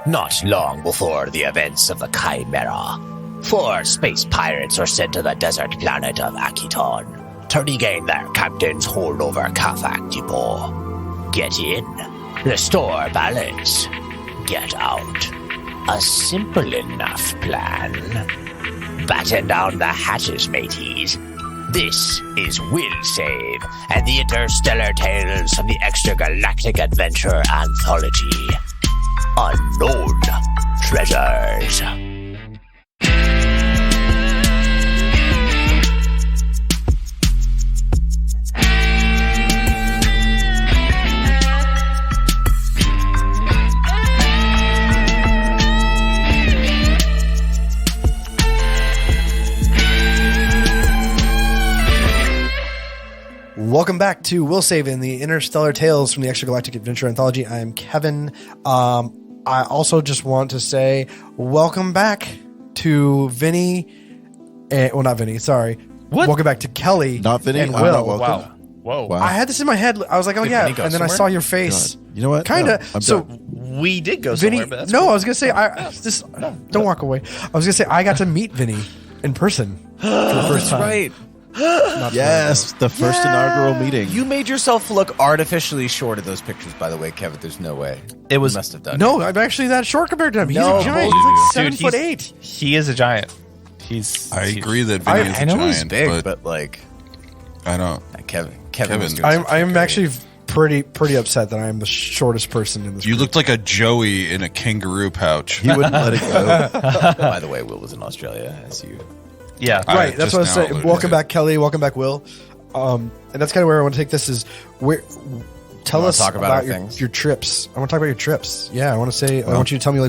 Not long before the events of the Chimera, 4 space pirates are sent to the desert planet of Akiton to regain their captain's hold over Kafak Depot. Get in, restore balance, get out. A simple enough plan. Batten down the hatches, mateys. This is Will Save and the Interstellar Tales from the Extragalactic Adventure Anthology. Unknown Treasures. Welcome back to Will Save in the Interstellar Tales from the Extragalactic Adventure Anthology. I'm Kevin. I also just want to say welcome back to Vinnie. Not Vinnie, sorry. What? Welcome back to Kelly. Not Vinnie? And I'm Will. not welcome. Whoa. Wow. I had this in my head. I was like, oh, Did yeah. Vinnie go And then I somewhere? saw your face. God. You know what? Kind No, of. I'm So, done. We did go Vinnie. somewhere, but that's No, cool. I was going to say, don't walk away. I was going to say, I got to meet Vinnie in person for the first time. right. Yes, the first inaugural meeting. You made yourself look artificially short of those pictures, by the way, Kevin. There's no way. It was You must have done. No, I'm actually that short compared to him. He's No, a giant. bullshit. He's like Dude, 7'8". He is a giant. I agree that Vinny is I a know giant, he's big, but like I don't. Kevin was doing I something am great. actually pretty upset that I am the shortest person in this You group. looked like a Joey in a kangaroo pouch. He wouldn't let it go. By the way, Will was in Australia, as you. Yeah. Right, that's just what I was now saying. alluded Welcome to. back, Kelly. Welcome back, Will. And that's kind of where I want to take this. Is where tell wanna us talk about our things? your trips. I want to talk about your trips. Yeah, I want to say. I want you to tell me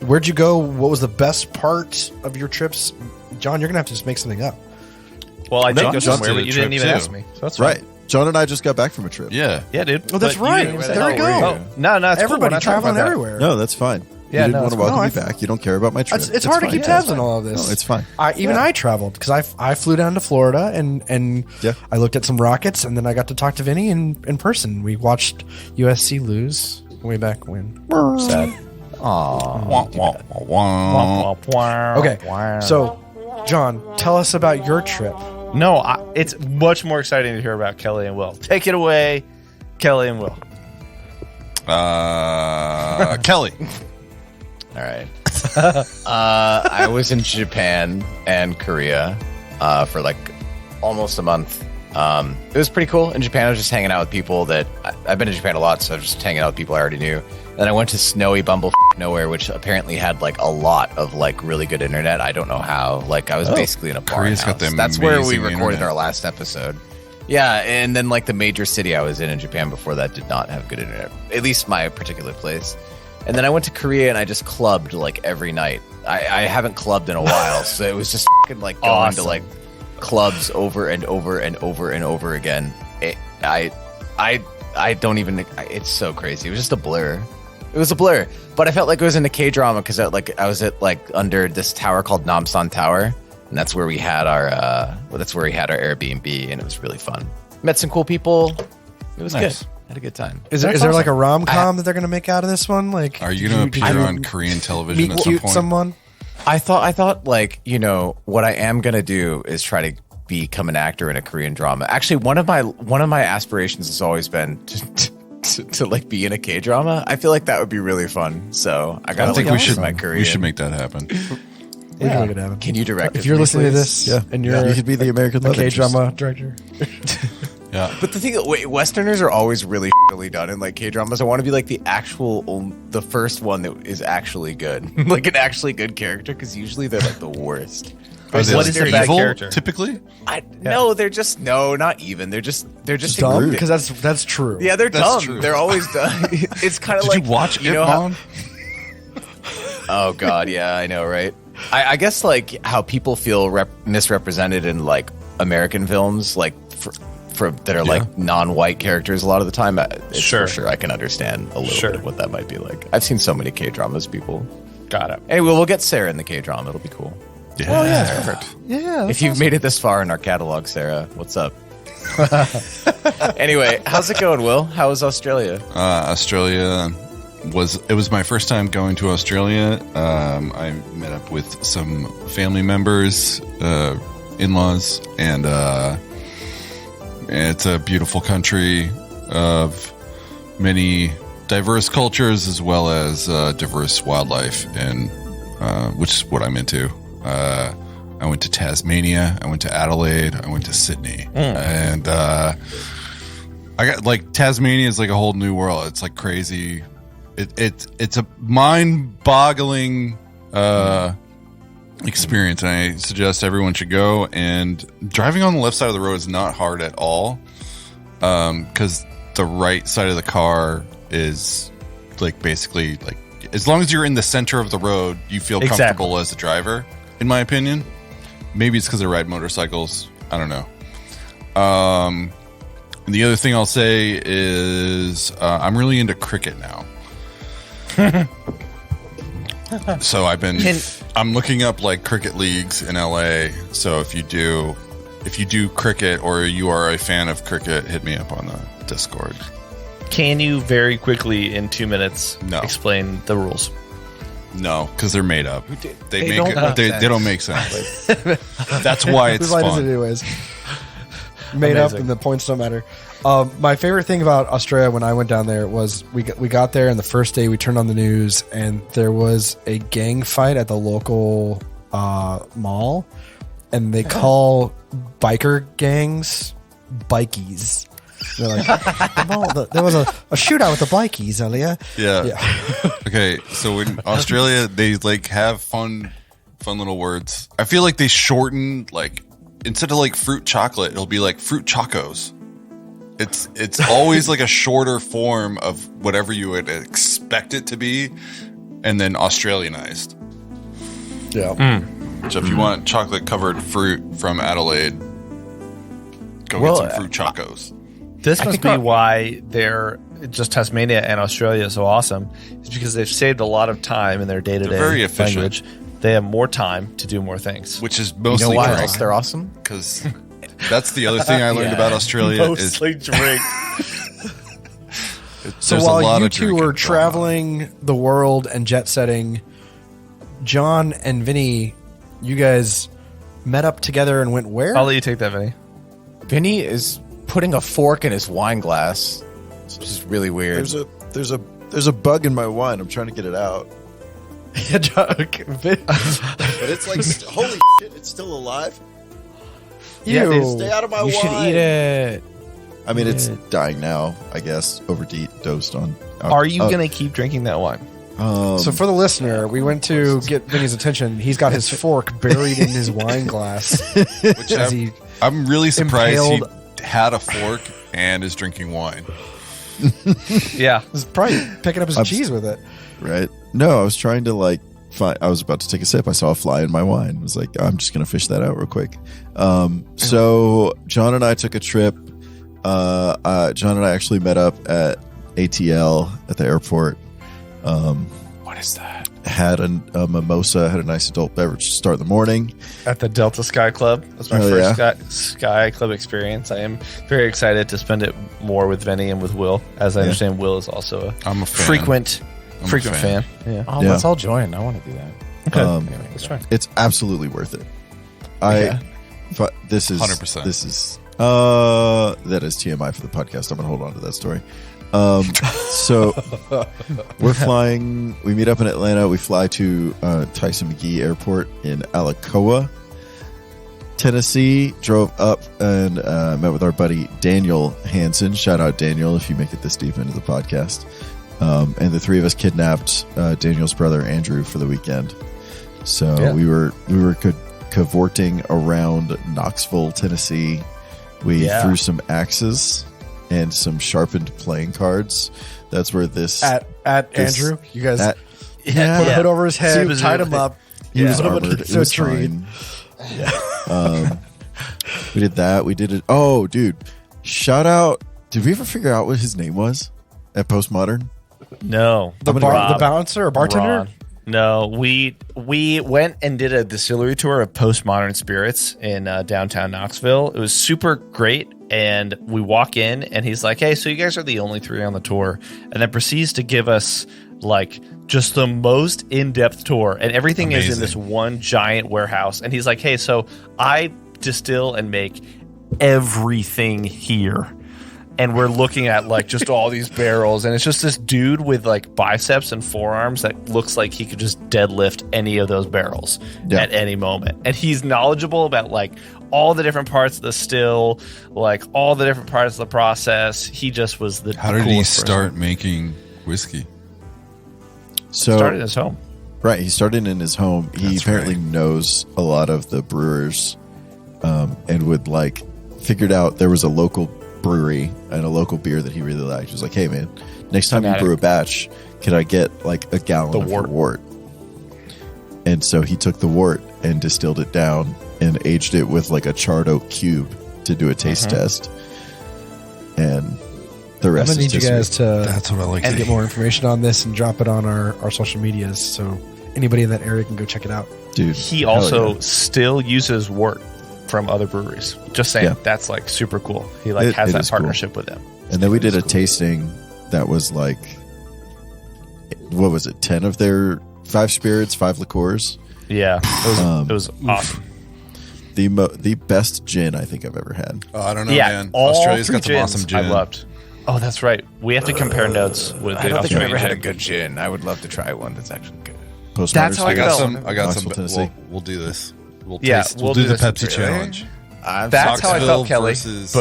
where'd you go? What was the best part of your trips? John, you're gonna have to just make something up. Well, I did John go just somewhere, did but a you didn't trip, even too. ask me. So that's fine. Right. John and I just got back from a trip. Yeah. Yeah, dude. Oh, that's But you right. didn't- There we go. Oh, no, it's cool. We're Everybody not talking traveling about that. everywhere. No, that's fine. Yeah, you didn't no, want it's to cool. welcome No, me back. You don't care about my trip. It's hard to keep tabs on all of this. No, it's fine. Even I traveled because I flew down to Florida and Yeah. I looked at some rockets and then I got to talk to Vinny in person. We watched USC lose way back when. Sad. Wah, wah, wah, wah. Okay, so John, tell us about your trip. No, it's much more exciting to hear about Kelly and Will. Take it away, Kelly and Will. Kelly. All right. I was in Japan and Korea for like almost a month. It was pretty cool. In Japan, I was just hanging out with people that I've been to Japan a lot, so I was just hanging out with people I already knew. Then I went to snowy bumble nowhere, which apparently had like a lot of like really good internet. I don't know how. Like I was basically in a bar Korea's house. got the That's where we amazing recorded internet. our last episode. Yeah, and then like the major city I was in Japan before that did not have good internet. At least my particular place. And then I went to Korea and I just clubbed like every night. I haven't clubbed in a while, so it was just fucking like going Awesome. to like clubs over and over and over and over again. I don't even. It's so crazy. It was just a blur. It was a blur, but I felt like it was in a K-drama because I was at like under this tower called Namsan Tower, and that's where we had our Airbnb, and it was really fun. Met some cool people. It was Nice. good. Had a good time. Is there like a rom-com that they're going to make out of this one? Like, Are you going to appear on Korean television at some meet point? someone? I thought like, you know, what I am gonna do is try to become an actor in a Korean drama. Actually, one of my aspirations has always been to like be in a K-drama. I feel like that would be really fun. So I gotta think like, we should. my Korean. We should make that happen. We can make it happen. Can you direct? If you're listening to this, Yeah. and you're You could be the American a love interest. K-drama director. Yeah. But the thing, Westerners are always really done in like K-dramas. I want to be like the first one that is actually good, like an actually good character, because usually they're like the worst. Are they What like is a bad evil, character? typically? No, they're just not even. They're just Dumb? rude. Because that's true. Yeah, they're That's dumb. true. They're always dumb. It's kind of Did like you watch you It, know how- Mom? Oh God, yeah, I know, right? I guess like how people feel misrepresented in like American films, like for that are like non-white characters a lot of the time. Sure. For sure, I can understand a little bit of what that might be like. I've seen so many K-dramas, people. Got it. Anyway, we'll get Sarah in the K-drama. It'll be cool. Yeah. Perfect. Yeah. If you've made it this far in our catalog, Sarah, what's up? Anyway, how's it going, Will? How was Australia? Australia, it was my first time going to Australia. I met up with some family members, in-laws, and it's a beautiful country of many diverse cultures as well as diverse wildlife, and which is what I'm into. I went to Tasmania, I went to Adelaide, I went to Sydney, and I got like Tasmania is like a whole new world. It's like crazy. It's a mind-boggling experience, and I suggest everyone should go. And driving on the left side of the road is not hard at all, because the right side of the car is like basically like as long as you're in the center of the road, you feel comfortable as a driver. In my opinion, maybe it's because I ride motorcycles. I don't know. And the other thing I'll say is I'm really into cricket now. So I'm looking up like cricket leagues in LA. So if you do cricket or you are a fan of cricket, hit me up on the Discord. Can you very quickly in 2 minutes explain the rules? No, because they're made up. They don't make sense. That's why it's Who fun. it anyways? Made up, and the points don't matter. My favorite thing about Australia when I went down there was we got there, and the first day we turned on the news, and there was a gang fight at the local mall, and they call biker gangs bikies. They're like, there was a shootout with the bikies earlier. Yeah. Okay, so in Australia, they like have fun little words. I feel like they shorten, like instead of like fruit chocolate, it'll be like fruit chocos. It's always like a shorter form of whatever you would expect it to be, and then Australianized. Yeah. So if you want chocolate covered fruit from Adelaide, go get some fruit chocos. This must be why they're just Tasmania and Australia is so awesome. It's because they've saved a lot of time in their day-to-day They're very efficient. language. They have more time to do more things. Which is mostly why drink. else they're awesome? Because that's the other thing I learned about Australia Mostly drink. So while you two were traveling the world and jet setting, John and Vinny, you guys met up together and went where? I'll let you take that, Vinny. Vinny is putting a fork in his wine glass, which is really weird. There's a bug in my wine. I'm trying to get it out. But it's like holy shit, it's still alive. Stay out of my wine. You should eat it. I mean, it's dying now, I guess. Overdosed on. Are you going to keep drinking that wine? So for the listener, we went to get Vinny's attention. He's got his fork buried in his wine glass. Which I'm really surprised impaled- he had a fork and is drinking wine. Yeah. He's probably picking up his cheese with it. Right? No, I was trying to like find. I was about to take a sip. I saw a fly in my wine. I was like, I'm just gonna fish that out real quick. So John and I took a trip. John and I actually met up at ATL at the airport. What is that? Had a mimosa. Had a nice adult beverage to start the morning. At the Delta Sky Club. That's my first Sky Club experience. I am very excited to spend it more with Vinny and with Will. As I understand, Will is also I'm a fan. frequent fan. Yeah. Oh, let's all join. I want to do that. Okay. Anyway, Let's try. It's absolutely worth it. But this is 100%. This is that is TMI for the podcast. I'm gonna hold on to that story. So we're flying. We meet up in Atlanta. We fly to Tyson McGee Airport in Alacoa, Tennessee. Drove up and met with our buddy Daniel Hansen. Shout out Daniel if you make it this deep into the podcast. And the three of us kidnapped Daniel's brother Andrew for the weekend. So we were cavorting around Knoxville, Tennessee. We threw some axes and some sharpened playing cards. That's where this At Andrew, you guys put a Yeah. hood over his head, was tied him up. he was Put him armored. against It was a tree. fine. We did that. We did it. Oh, dude! Shout out! Did we ever figure out what his name was at Postmodern? No. The bouncer or bartender? Ron. No, we went and did a distillery tour of Postmodern Spirits in downtown Knoxville. It was super great, and we walk in, and he's like, "Hey, so you guys are the only three on the tour," and then proceeds to give us like just the most in-depth tour, and everything is in Amazing. this one giant warehouse. And he's like, hey, so I distill and make everything here. And we're looking at like just all these barrels, and it's just this dude with like biceps and forearms that looks like he could just deadlift any of those barrels at any moment. And he's knowledgeable about like all the different parts of the still, like all the different parts of the process. He just was the How did he coolest start person. making whiskey? So Started in his home. right, he started in his home. He That's apparently right. knows a lot of the brewers, and would like figured out there was a local brewery and a local beer that he really liked. He was like, hey man, next time Fanatic. you brew a batch, could I get like a gallon of your wort? And so he took the wort and distilled it down and aged it with like a charred oak cube to do a taste test. And the I'm rest gonna is need you history. guys to That's what I like and to get hear. more information on this and drop it on our social medias, so anybody in that area can go check it out. Dude, He hell also yeah. still uses wort from other breweries. Just saying, Yeah. that's like super cool. He like It has that is cool. partnership with them. And then we did a tasting that was like, what was it? 10 of their 5 spirits, 5 liqueurs. Yeah, it was awesome. The best gin I think I've ever had. Oh, I don't know, Yeah, man. all Australia's 3 got some gins awesome gin. I loved. Oh, that's right. We have to compare notes with I the don't think I've Australian ever had a gin. good gin. I would love to try one that's actually good. Postmodern That's how I I got felt. some. I got Knoxville, some. Tennessee. We'll do this. We'll Yeah, taste. we'll We'll do do the this Pepsi together. challenge. That's how I Knoxville felt, Kelly. versus-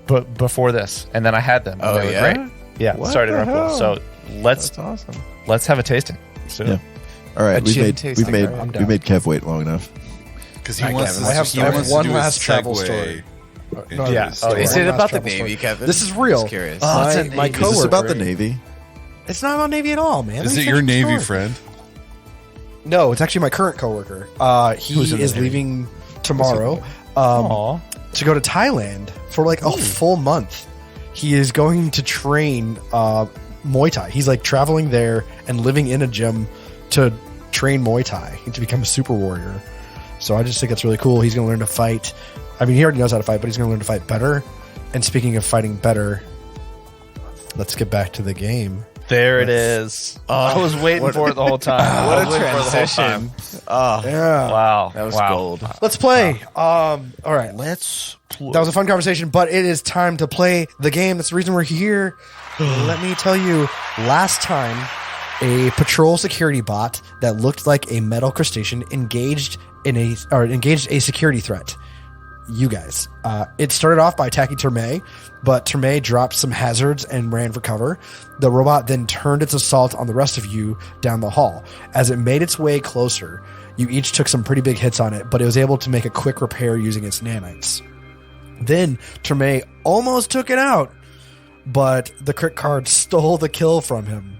But before this, and then I had them. and Oh, they were yeah? great. Yeah, What started the real cool. hell? So let's awesome. have a tasting. So Yeah. All right, A gin tasting, we've made right? I'm we down. made Kev wait long enough. Because he Hi, wants Kevin. to. I have- he I have wants one to do a last travel segue story. into Yeah. his Oh, story. Is One it last about the travel Navy, story. Kevin? This is real. Just curious. Oh, it's a my Navy. Is this about the coworker. Navy? It's not about Navy at all, man. Is Let it me your finish the Navy story. friend? No, it's actually my current coworker. He Who's in the is Navy? leaving tomorrow Aw. to go to Thailand for like a full month. He is going to train Muay Thai. He's like traveling there and living in a gym to train Muay Thai and to become a super warrior. So I just think that's really cool. He's going to learn to fight. I mean, he already knows how to fight, but he's going to learn to fight better. And speaking of fighting better, let's get back to the game. There it is. I was waiting for it the whole time. What I a was waiting for it the whole time. transition. Oh, Yeah. Wow. that was Wow. gold. Let's play. All right. Let's play. That was a fun conversation, but it is time to play the game. That's the reason we're here. Let me tell you, last time, a patrol security bot that looked like a metal crustacean engaged a security threat. You guys. It started off by attacking Terme, but Terme dropped some hazards and ran for cover. The robot then turned its assault on the rest of you down the hall. As it made its way closer, you each took some pretty big hits on it, but it was able to make a quick repair using its nanites. Then Terme almost took it out, but the crit card stole the kill from him.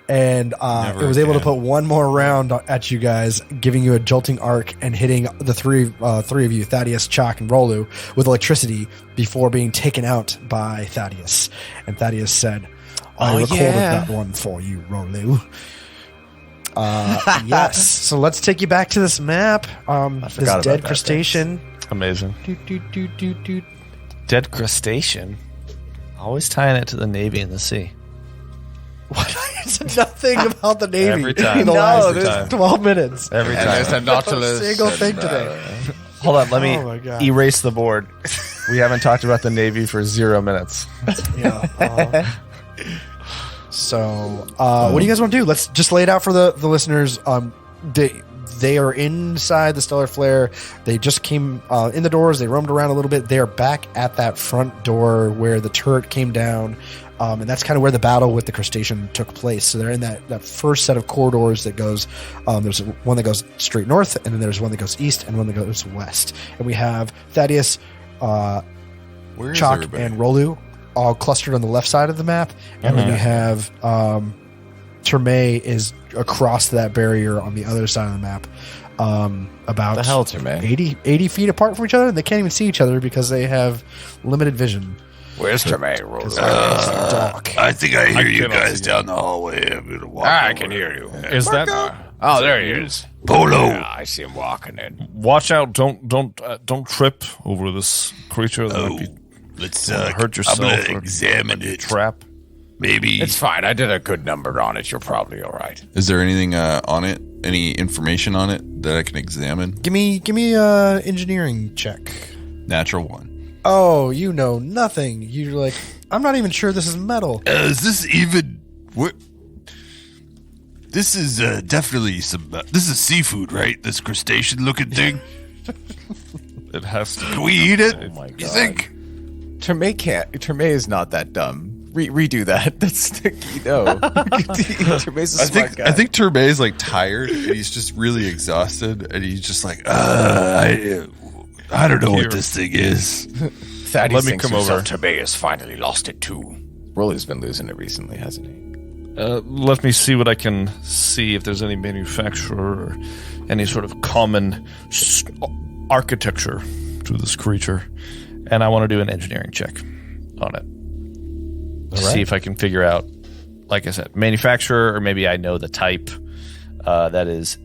And Never it was able to again. put one more round at you guys, giving you a jolting arc and hitting the three of you, Thaddeus, Chalk, and Rolu, with electricity before being taken out by Thaddeus. And Thaddeus said, I recorded that one for you, Rolu. Yes. So let's take you back to this map. This forgot dead about that, crustacean. Amazing. Dead crustacean. Always tying it to the Navy and the sea. It's nothing about the Navy Every time. in the No, last there's- 12 minutes. Every And there's time. a Nautilus. Single and, thing today. Hold on, let me Oh my God. erase the board. We haven't talked about the Navy for 0 minutes. Yeah. So, what do you guys want to do? Let's just lay it out for the listeners. They are inside the Stellar Flare. They just came in the doors. They roamed around a little bit. They are back at that front door where the turret came down. And that's kind of where the battle with the crustacean took place. So they're in that first set of corridors that goes, there's one that goes straight north, and then there's one that goes east, and one that goes west. And we have Thaddeus, Where is Chalk, everybody? and Rolu all clustered on the left side of the map. And then you have Terme is across that barrier on the other side of the map. About The hell, Terme? 80 feet apart from each other, and they can't even see each other because they have limited vision. Where's Terme? Dark. I think I hear you cannot guys see down the hallway. I'm gonna walk. I over. can hear you. Is that Oh, there he is. Polo. Yeah, I see him walking in. watch out? Don't trip over this creature that Oh, might be let's hurt yourself I'm gonna or examine it. trap. Maybe. It's fine. I did a good number on it. You're probably all right. Is there anything on it? Any information on it that I can examine? Give me a engineering check. Natural 1. Oh, you know nothing. You're like, I'm not even sure this is metal. Is this even... This is definitely some... this is seafood, right? This crustacean-looking thing? It has to. Can we eat it? Oh my god. You think? Terme is not that dumb. Redo that. That's Terme's a smart guy. I think Turbay like tired and he's just really exhausted and he's just like, I don't know what this thing is. Thaddeus Let me thinks come himself, over. Terme has finally lost it too. Rolly's been losing it recently, hasn't he? Let me see what I can see if there's any manufacturer or any sort of common architecture to this creature. And I want to do an engineering check on it. See if I can figure out, like I said, manufacturer, or maybe I know the type. That is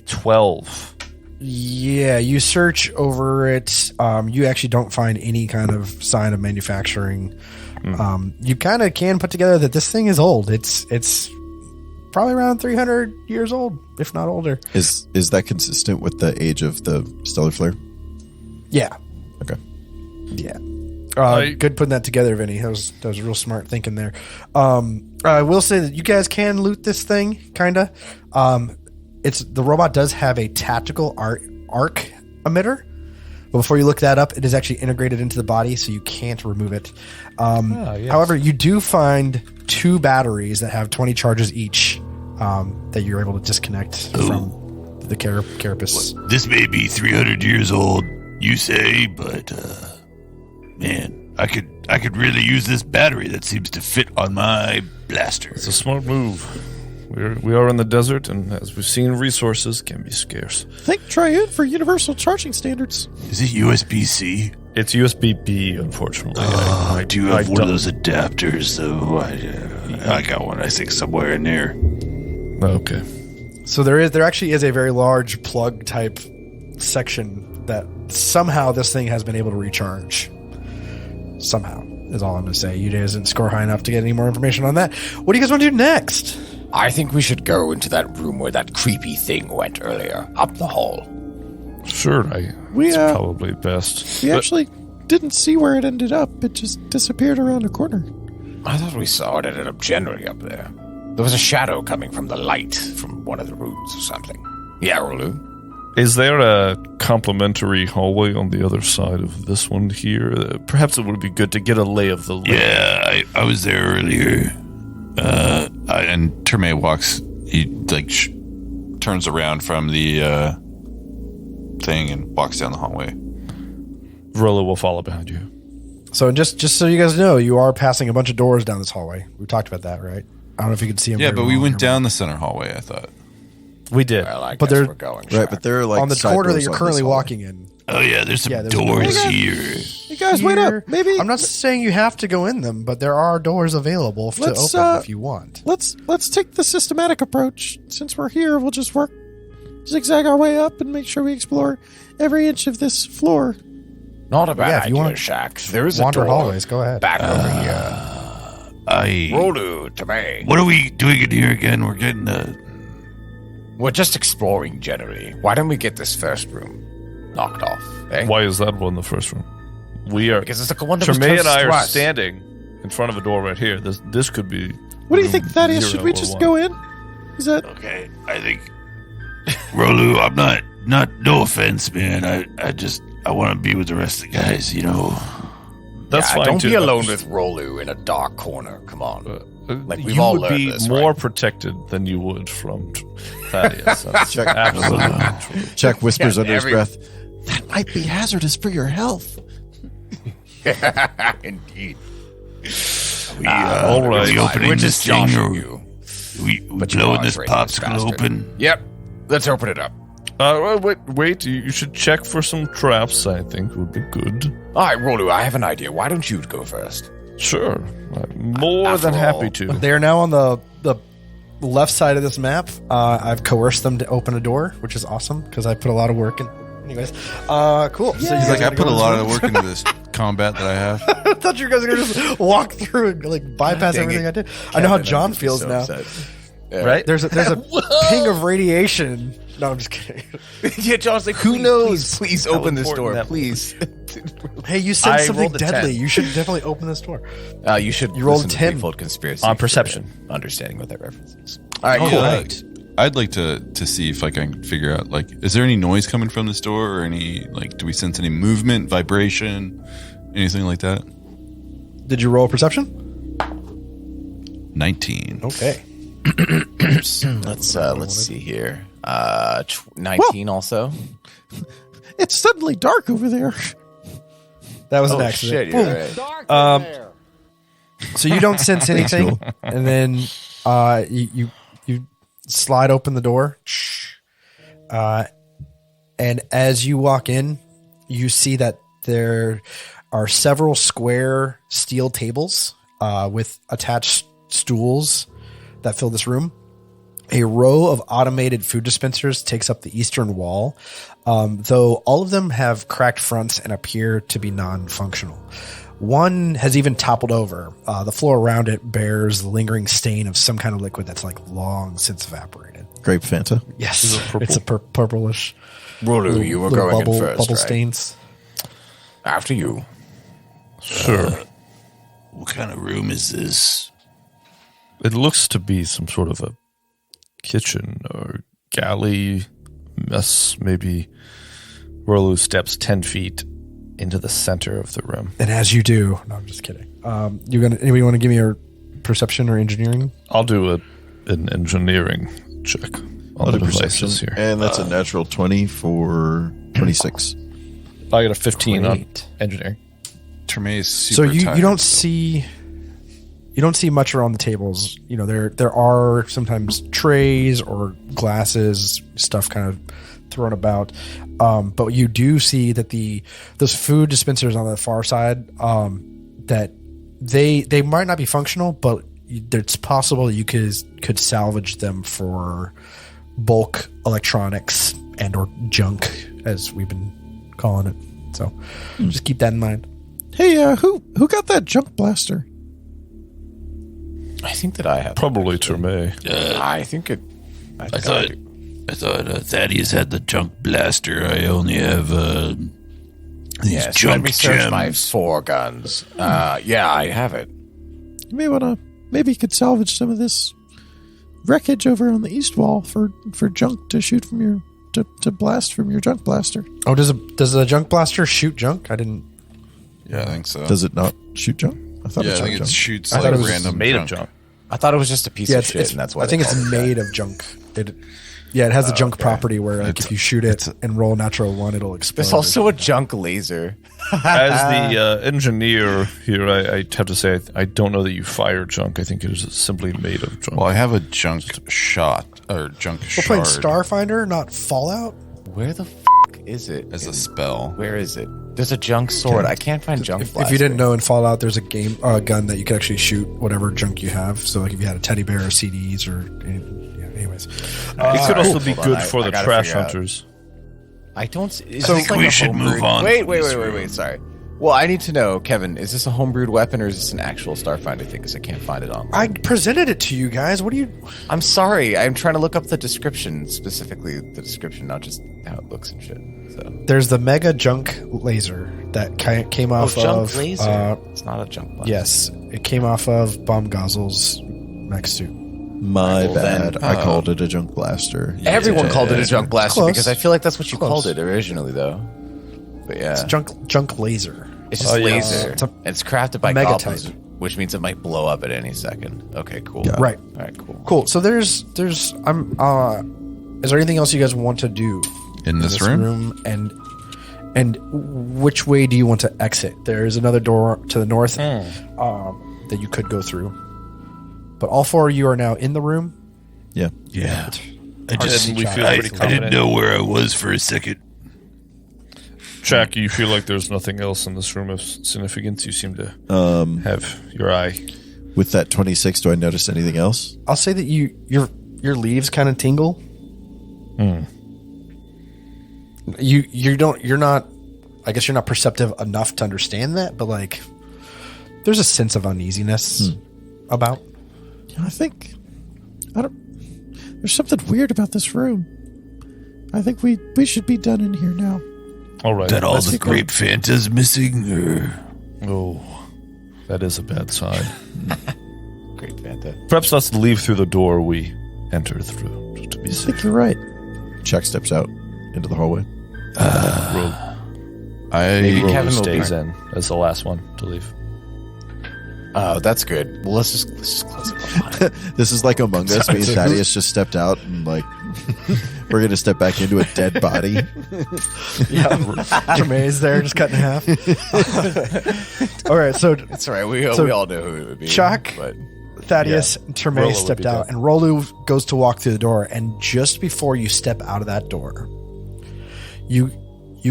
12. Yeah, you search over it. You actually don't find any kind of sign of manufacturing. You kind of can put together that this thing is old. It's probably around 300 years old, if not older. Is that consistent with the age of the stellar flare? Yeah. Okay. Yeah. Good putting that together, Vinny. That was real smart thinking there. I will say that you guys can loot this thing, kind of. The robot does have a tactical arc emitter, but before you look that up, it is actually integrated into the body, so you can't remove it. Yes. However, you do find 2 batteries that have 20 charges each that you're able to disconnect from the carapace. This may be 300 years old, you say, but man, I could really use this battery that seems to fit on my blaster. It's a smart move. We are in the desert, and as we've seen, resources can be scarce. Think Triune for universal charging standards. Is it USB-C? It's USB-B, unfortunately. I do have one of those adapters, though. I got one, I think, somewhere in there. Okay. So there actually is a very large plug type section that somehow this thing has been able to recharge. Somehow is all I'm going to say. You guys didn't score high enough to get any more information on that. What do you guys want to do next? I think we should go into that room where that creepy thing went earlier, up the hall. Sure, it's probably best. We actually didn't see where it ended up. It just disappeared around a corner. I thought we saw it ended up generally up there. There was a shadow coming from the light from one of the rooms or something. Yeah, Rolu. Is there a complementary hallway on the other side of this one here? Perhaps it would be good to get a lay of the land. Yeah, I was there earlier. and Terme walks, he like turns around from the thing and walks down the hallway. Rolla will follow behind you. So just so you guys know, you are passing a bunch of doors down this hallway. We talked about that, right? I don't know if you could see them. Yeah, very but well we on went camera. down the center hallway, I thought. We did. Well, I But guess they're- we're going. Right, Shaq. but they're like on the side corner that doors you're on currently this hallway. walking in. Oh yeah, there's some Yeah, there's a doors door. here. You guys, wait Here. up. Maybe I'm not saying you have to go in them, but there are doors available to Let's, open if you want. Let's take the systematic approach. Since we're here, we'll just zigzag our way up and make sure we explore every inch of this floor. Not a bad Yeah, if you idea, want Shaq. There is a Wander door hallways. Go ahead. back over here. Rolu, to me. What are we doing in here again? We're getting We're just exploring generally. Why don't we get this first room knocked off? Eh? Why is that one the first room? We are. Because it's like a one that was Tremaine and closest I to are us. standing in front of a door right here. This could be. What do you think, room Thaddeus? 0 Should we or just 1. go in? Is that okay. I think Rolu, I'm not. No offense, man. I want to be with the rest of the guys. You know. That's fine Don't too. be alone with Rolu in a dark corner. Come on. Like, we've you all would learned be this, more right? protected than you would from Thaddeus. That's Check. absolutely true. Chuck whispers Yeah, under his every- breath, "That might be hazardous for your health." Indeed. all right. We opening We're this just thing, joshing or you. we But you blowing are this trading this popsicle bastard. open? Yep. Let's open it up. Wait. You should check for some traps. I think would be good. All right, Rolu, I have an idea. Why don't you go first? Sure, I'm more After than all- happy to. They are now on the left side of this map. I've coerced them to open a door, which is awesome because I put a lot of work in. Anyways, cool. So you He's guys like, I wanna put go a in lot this of room? work into this combat that I have. I thought you guys were going to just walk through and like bypass Dang everything it. I did. I know how Kevin, John I'm gonna be feels so now. upset. Yeah. Right? There's a ping of radiation. No, I'm just kidding. Yeah, John's like, who knows? Please open this door, please. Hey, you said I something rolled a deadly. 10. You should definitely open this door. You should You rolled listen to 10. Threefold Conspiracy On for perception. understanding what that reference is. All right, Oh, cool. Right. I'd like to see if I can figure out, like, is there any noise coming from this door, or any, like, do we sense any movement, vibration, anything like that? Did you roll perception? 19. Okay. Let's see here. 19 also. It's suddenly dark over there. That was Oh an accident. shit, you're Boom. right. So you don't sense anything, and then you slide open the door, and as you walk in, you see that there are several square steel tables with attached stools that fill this room. A row of automated food dispensers takes up the eastern wall, though all of them have cracked fronts and appear to be non-functional. One has even toppled over. The floor around it bears the lingering stain of some kind of liquid that's like long since evaporated. Grape Fanta. Yes, it's a purplish. Rulu, you were little going in first, bubble right? stains. After you. Sure. What kind of room is this? It looks to be some sort of a kitchen or galley mess, maybe. Rolu steps 10 feet into the center of the room. And as you do, no, I'm just kidding. Anybody want to give me a perception or engineering? I'll do an engineering check on the devices here. And that's a natural 20 for 26. I got a 15 on Great. engineering. Treme is So super you tired, don't so- see much around the tables. You know, there are sometimes trays or glasses, stuff kind of thrown about. But you do see that those food dispensers on the far side, that they might not be functional, but it's possible you could salvage them for bulk electronics and or junk, as we've been calling it. So just keep that in mind. Hey, who got that junk blaster? I think that I have. Probably Treme. I think it. I thought Thaddeus had the junk blaster. I only have these Yes, let junk me search my gems. 4 guns. Yeah, I have it. You may want to maybe you could salvage some of this wreckage over on the east wall for junk to shoot from your to blast from your junk blaster. Oh, does a junk blaster shoot junk? I didn't. Yeah, I think so. Does it not shoot junk? I thought Yeah, it I shot think it junk. shoots I like thought it was random made junk. of junk. I thought it was just a piece Yeah, of shit, and that's why I think they it's called it that. made of junk. It has the junk okay. property where like if you shoot it and roll a natural one, it'll explode. There's also a junk laser. As the engineer here, I have to say, I don't know that you fire junk. I think it is simply made of junk. Well, I have a junk shot, or junk We're shard playing Starfinder, not Fallout. Where the f*** is it? as a spell. Where is it? There's a junk sword. I can't find junk If blaster. you didn't know, in Fallout, there's a gun that you could actually shoot whatever junk you have. So, like if you had a teddy bear or CDs or anyways. it could also be Hold on, good I- for I the gotta trash figure out. hunters. I don't. Is I this think like we a should homebrewed- move on Wait, from wait, this wait, wait, room. wait. Sorry. Well, I need to know, Kevin. Is this a homebrewed weapon or is this an actual Starfinder thing? Because I can't find it online. I presented it to you guys. What do you? I'm sorry. I'm trying to look up the description, specifically the description, not just how it looks and shit. So. There's the mega junk laser that came off junk of laser. It's not a junk blaster. yes, it came off of Bomb Gozzle's mech suit. My Well, then, bad. I called it a junk blaster. Everyone called it a junk blaster Close. because I feel like that's what you Close. called it originally, though. But yeah, It's junk laser. it's just Oh, yeah. laser. It's a It's crafted by mega goblins, type. which means it might blow up at any second. Okay, cool. Right. All right, cool. Cool. So there's is there anything else you guys want to do In this room? and which way do you want to exit? There is another door to the north that you could go through. But all 4 of you are now in the room. Yeah. Yeah. And we feel I pretty didn't confident. know where I was for a second. Jack, you feel like there's nothing else in this room of significance. You seem to have your eye. With that 26, do I notice anything else? I'll say that your leaves kind of tingle. You're not I guess you're not perceptive enough to understand that, but like there's a sense of uneasiness about. I think there's something weird about this room. I think we should be done in here now. All right. That all let's the go. grape Fanta's missing. Oh, that is a bad sign. Great Fanta. Perhaps let's leave through the door we entered through, just to be I safe. think you're right. Chuck steps out into the hallway. Maybe Roller Kevin will stays be- in as the last one to leave. Oh, that's good. Well, let's just close it. Come on. This is like Among Us. Me and Thaddeus just stepped out and like we're gonna step back into a dead body. Yeah, Tremaine's there, just cut in half. All right, so That's all right. We So, all know who it would be. Chuck, but Thaddeus and Tremaine Rollo would stepped be out, dead. and Rolu goes to walk through the door. And just before you step out of that door, you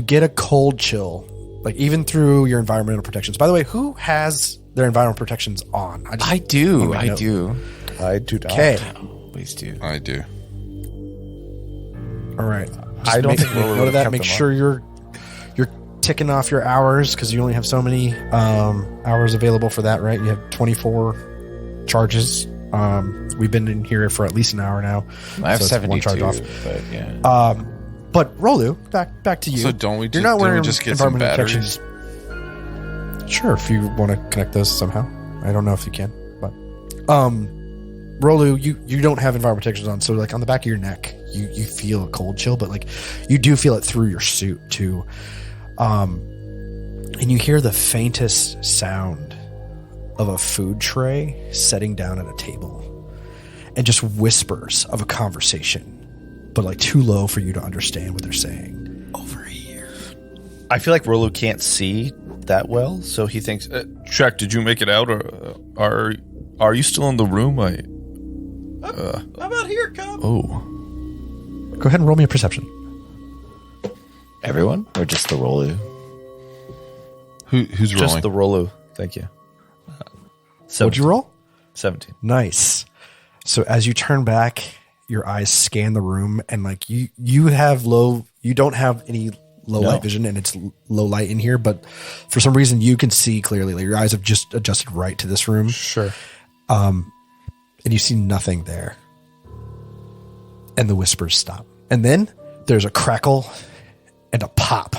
get a cold chill, like even through your environmental protections. By the way, who has their environmental protections on? I do. wait, I no. do. I do not. Okay, Please do. I do. all right. I don't make think Rollo note would of that. have Make kept them sure you're ticking off your hours because you only have so many hours available for that. Right? You have 24 charges. We've been in here for at least an hour now. I have so it's 72. one charge off. But yeah. But Rolu, back to you. So don't we You're just, not didn't wearing we just get some environmental batteries? protections. Sure, if you want to connect those somehow. I don't know if you can, but Rolu, you don't have environmental protections on, so like on the back of your neck, you feel a cold chill, but like you do feel it through your suit too. And you hear the faintest sound of a food tray setting down at a table, and just whispers of a conversation, but like too low for you to understand what they're saying. Over here. I feel like Rollo can't see that well, so he thinks, Chuck, did you make it out, or are you still in the room? I'm out here, come. Oh, Go ahead and roll me a perception. Everyone, or just the roll? Who's just rolling? the Rollo. Thank you. What'd you roll? 17. Nice. So as you turn back, your eyes scan the room, and like you don't have any low light vision, and it's low light in here, but for some reason you can see clearly. Like your eyes have just adjusted right to this room. Sure. And you see nothing there. And the whispers stop. And then there's a crackle and a pop.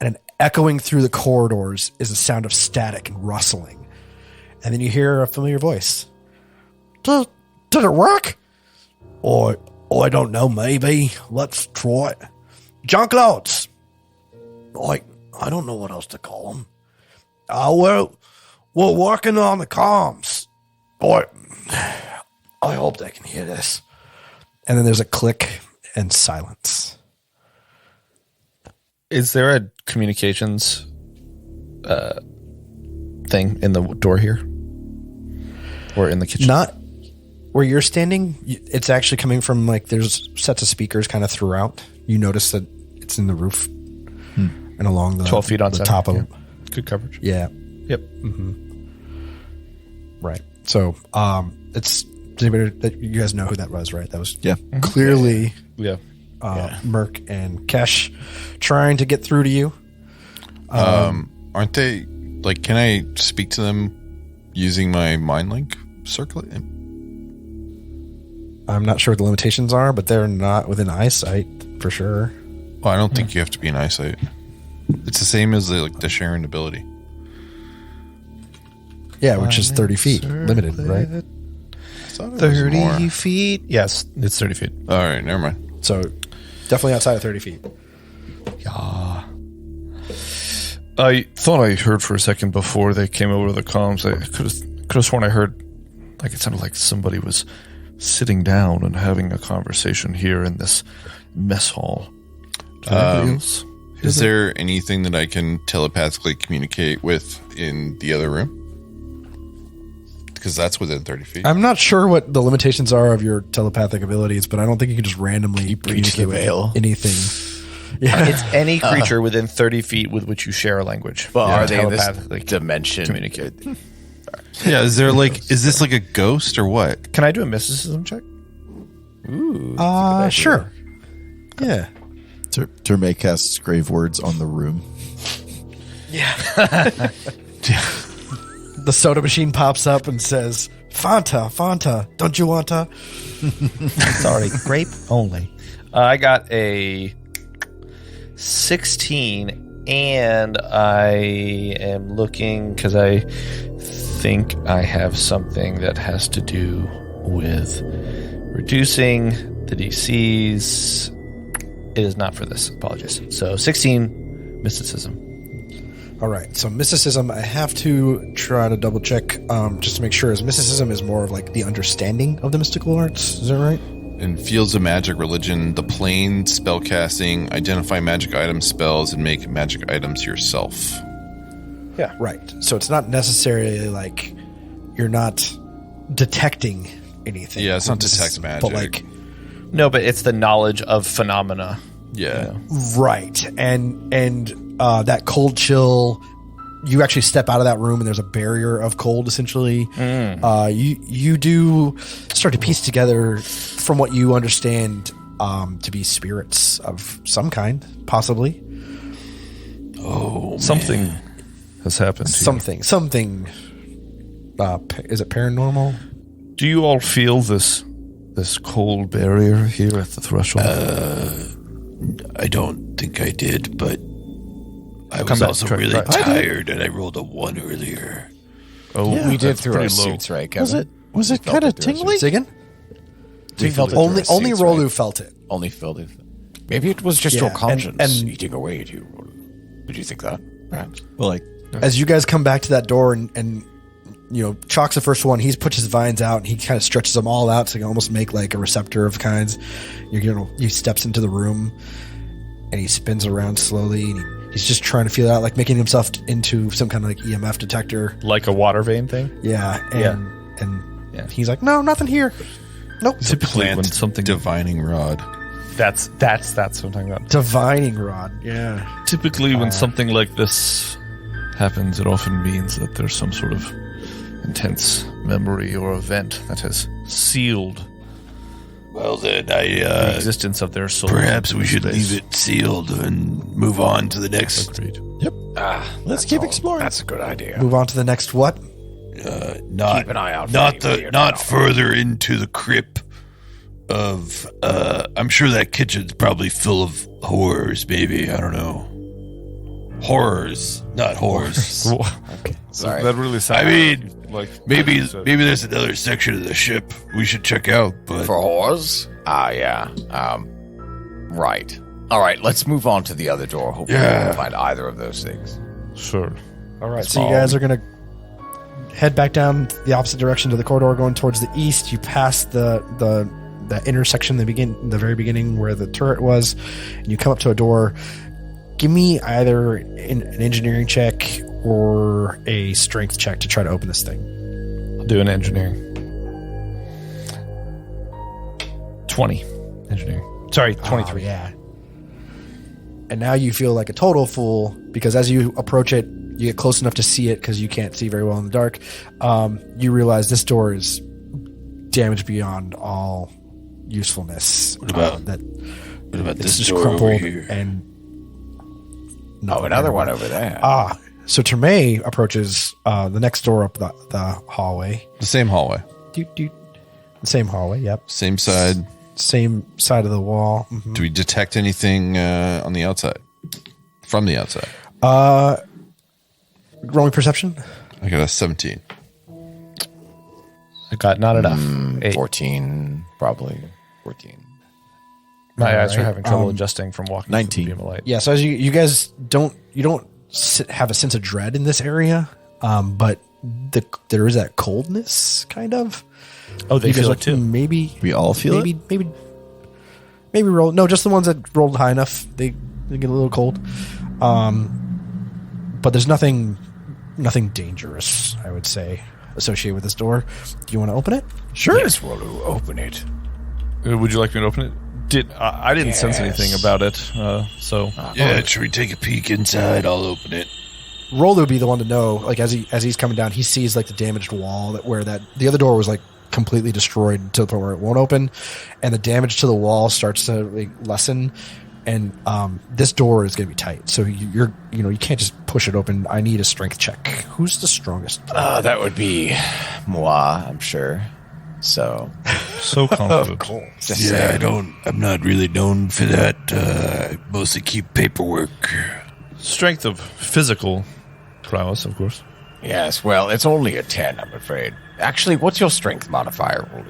And echoing through the corridors is a sound of static and rustling. And then you hear a familiar voice. Did it work? Or I don't know, maybe. Let's try it. Junk loads. Like, I don't know what else to call them. We're working on the comms. Boy, I hope they can hear this. And then there's a click and silence. Is there a communications thing in the door here? Or in the kitchen? Not where you're standing. It's actually coming from like there's sets of speakers kind of throughout. You notice that it's in the roof and along the 12 feet on the center. top of Yeah. Good coverage. Yeah. Yep. Right. So it's does anybody that you guys know who that was, right? That was Yeah. clearly Yeah. Merc and Kesh trying to get through to you. Aren't they like? Can I speak to them using my mind link circlet? I'm not sure what the limitations are, but they're not within eyesight for sure. Well, I don't think you have to be in eyesight. It's the same as the Sharon ability. Yeah, which is 30 feet limited, right? I thought it was more. 30 feet? Yes, it's 30 feet. All right, never mind. So definitely outside of 30 feet. I thought I heard for a second before they came over the comms. I could have sworn I heard, like it sounded like somebody was sitting down and having a conversation here in this mess hall. Is there anything that I can telepathically communicate with in the other room? Because that's within 30 feet. I'm not sure what the limitations are of your telepathic abilities, but I don't think you can just randomly breach the communicate with veil. anything. Yeah. It's any creature within 30 feet with which you share a language. But are they in this telepathically dimension? communicate? Yeah, is this like a ghost or what? Can I do a mysticism check? Sure. Yeah. It's Terme casts grave words on the room. The soda machine pops up and says, Fanta, don't you want to? Sorry, grape only. I got a 16, and I am looking because I think I have something that has to do with reducing the DCs. It is not for this. Apologies. So 16 mysticism. All right, so mysticism, I have to try to double check just to make sure. Is mysticism is more of like the understanding of the mystical arts? Is that right? In fields of magic, religion, the plane, spellcasting, identify magic items, spells, and make magic items yourself. Yeah. Right. So it's not necessarily like you're not detecting anything. Yeah, it's not detect magic. But like, No, but it's the knowledge of phenomena. Yeah. right. And that cold chill, you actually step out of that room and there's a barrier of cold essentially. You do start to piece together from what you understand to be spirits of some kind, possibly. Something has happened here. Something. Is it paranormal? Do you all feel this cold barrier here at the threshold? I don't think I did, but I Come was back, also try- really try- tired, and I rolled a 1 earlier. Oh, We did that's through our pretty low. suits, right, Kevin? Was it kind of tingly? Say again? We felt it Only through our suits, Rolu right? felt it. Only felt it. Maybe it was just Yeah, your and- conscience and- eating away at you. Did you think that? Perhaps. Well, like, As you guys come back to that door and you know, Chalk's the first one. He's puts his vines out and he kind of stretches them all out to almost make like a receptor of kinds. He steps into the room and he spins around slowly and he's just trying to feel it out, like making himself into some kind of like EMF detector. Like a water vein thing? Yeah. And Yeah. he's like, no, nothing here. Nope. Typically Plant when something... divining rod. That's what I'm talking about. Divining rod. Yeah. Typically when something like this happens, it often means that there's some sort of intense memory or event that has sealed Well, then the existence of their soul. perhaps we in should space. leave it sealed and move on to the next. Agreed. Let's keep exploring. That's a good idea. Move on to the next what? Not Keep an eye out. not for any the weird not phenomena. further into the crypt of. I'm sure that kitchen's probably full of horrors. Maybe, I don't know. Horrors, not horrors. Sorry. That really sounds. I mean, like maybe there's another section of the ship we should check out. But For whores? Yeah. Right. All right, let's move on to the other door. Hopefully we Yeah. won't find either of those things. Sure. All right, so you guys are going to head back down the opposite direction to the corridor going towards the east. You pass the intersection, the very beginning where the turret was, and you come up to a door. Give me either an engineering check or a strength check to try to open this thing. I'll do an engineering. 20 engineering. Sorry, 23. Yeah. And now you feel like a total fool because as you approach it, you get close enough to see it because you can't see very well in the dark. You realize this door is damaged beyond all usefulness. What about It's this just door over crumpled here? and Another one over there. So Terme approaches the next door up the hallway. The same hallway. The same hallway. Yep. Same side. Same side of the wall. Mhm. Do we detect anything on the outside? From the outside? Rolling perception. I got a 17. I got not enough. 8. 14, probably. 14. My eyes are Alright, having trouble adjusting from walking 19. through the beam of light. Yeah. So as you guys don't have a sense of dread in this area, but there is that coldness kind of. Oh, they You guys feel are it too. Maybe we all feel it. maybe roll. No, just the ones that rolled high enough. They get a little cold. But there's nothing dangerous, I would say, associated with this door. Do you want to open it? Sure. Yes, we'll open it. Would you like me to open it? I didn't sense anything about it, so Yeah, should we take a peek inside? I'll open it. Roller would be the one to know. Like as he's coming down, he sees like the damaged wall where the other door was like completely destroyed to the point where it won't open, and the damage to the wall starts to like lessen, and this door is going to be tight. So you can't just push it open. I need a strength check. Who's the strongest? That would be moi, I'm sure. So confident. just saying. I'm not really known for that. I mostly keep paperwork. Strength of physical prowess, of course. Yes, well, it's only a 10, I'm afraid. Actually, what's your strength modifier, Wooly?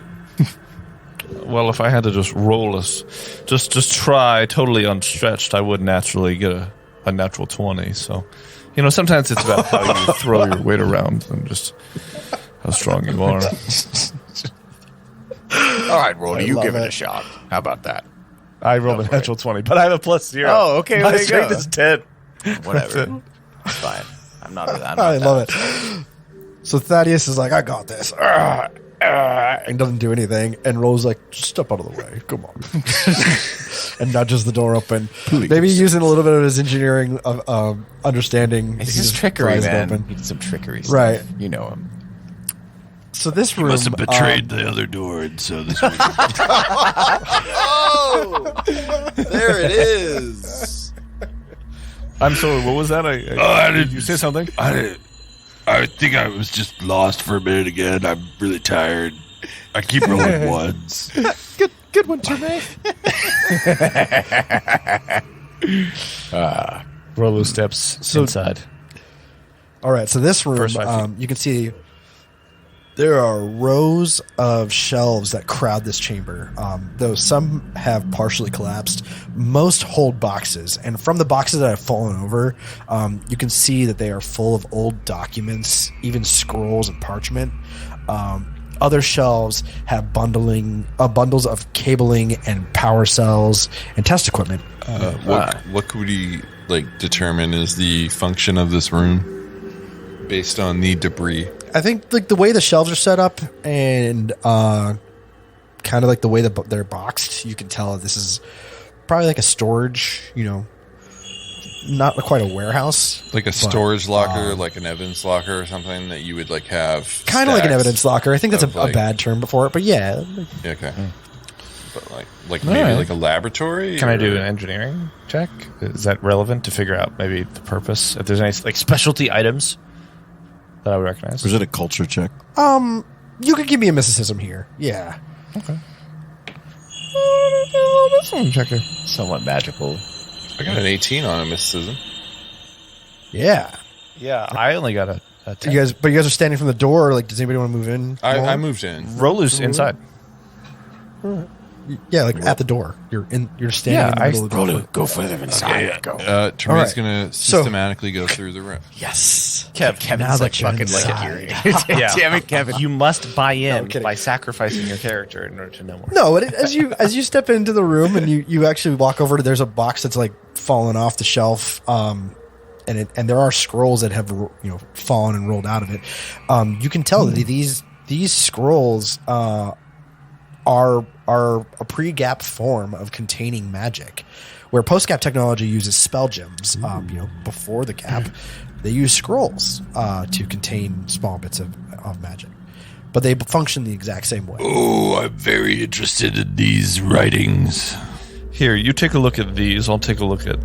Well, if I had to just roll us, just try totally unstretched, I would naturally get a natural 20. So, sometimes it's about how you throw your weight around and just how strong you are. All right, Wooly, you give it a shot. How about that? I rolled a natural 20, but I have a +0. Oh, okay, My there you strength go. is 10. Whatever. It's fine. I'm not I love it. So Thaddeus is like, I got this. And doesn't do anything. And Roll's like, just step out of the way. Come on. And nudges the door open. Please. Maybe using a little bit of his engineering of understanding. It's he just just trickery, pries it man. open. He did some trickery stuff. Right. You know him. So this room Must have betrayed the other door, and so this one. Oh, there it is. I'm sorry, what was that? Did you say something? I think I was just lost for a minute again. I'm really tired. I keep rolling ones. Good one, Terme. Rolo steps inside. All right, so this room, First 5 feet. you can see there are rows of shelves that crowd this chamber. Though some have partially collapsed, most hold boxes. And from the boxes that have fallen over, you can see that they are full of old documents, even scrolls and parchment. Other shelves have bundles of cabling and power cells and test equipment. What could we determine is the function of this room based on the debris? I think the way the shelves are set up and kind of like the way that they're boxed, you can tell this is probably like a storage, not quite a warehouse. Like a storage locker, like an evidence locker or something that you would have. Kind of like an stacks evidence locker. I think that's of, a bad term for it, but yeah. Yeah, okay. But maybe right. like a laboratory? Can I do or- an engineering check? Is that relevant to figure out maybe the purpose? If there's any specialty items that I would recognize? Or is it a culture check? You could give me a mysticism here. Yeah. Checker. Somewhat magical. I got an 18 on a mysticism. Yeah. Yeah, I only got a 10. You guys are standing from the door. Like, does anybody want to move in? I moved in. Rolo's inside. Yeah, like at the door. You're standing in the middle of the door. Go further inside. Go. Terminate's right. going to So- systematically go through the room. Yes. Kevin's like fucking Yeah. Damn it, Kevin. You must buy in kidding. by sacrificing your character in order to know more. No, as you step into the room and you actually walk over to, there's a box that's like fallen off the shelf, and there are scrolls that have fallen and rolled out of it. You can tell that these scrolls are a pre-gap form of containing magic, where post-gap technology uses spell gems. Before the gap, they use scrolls to contain small bits of magic, but they function the exact same way. Oh, I'm very interested in these writings. Here, you take a look at these. I'll take a look at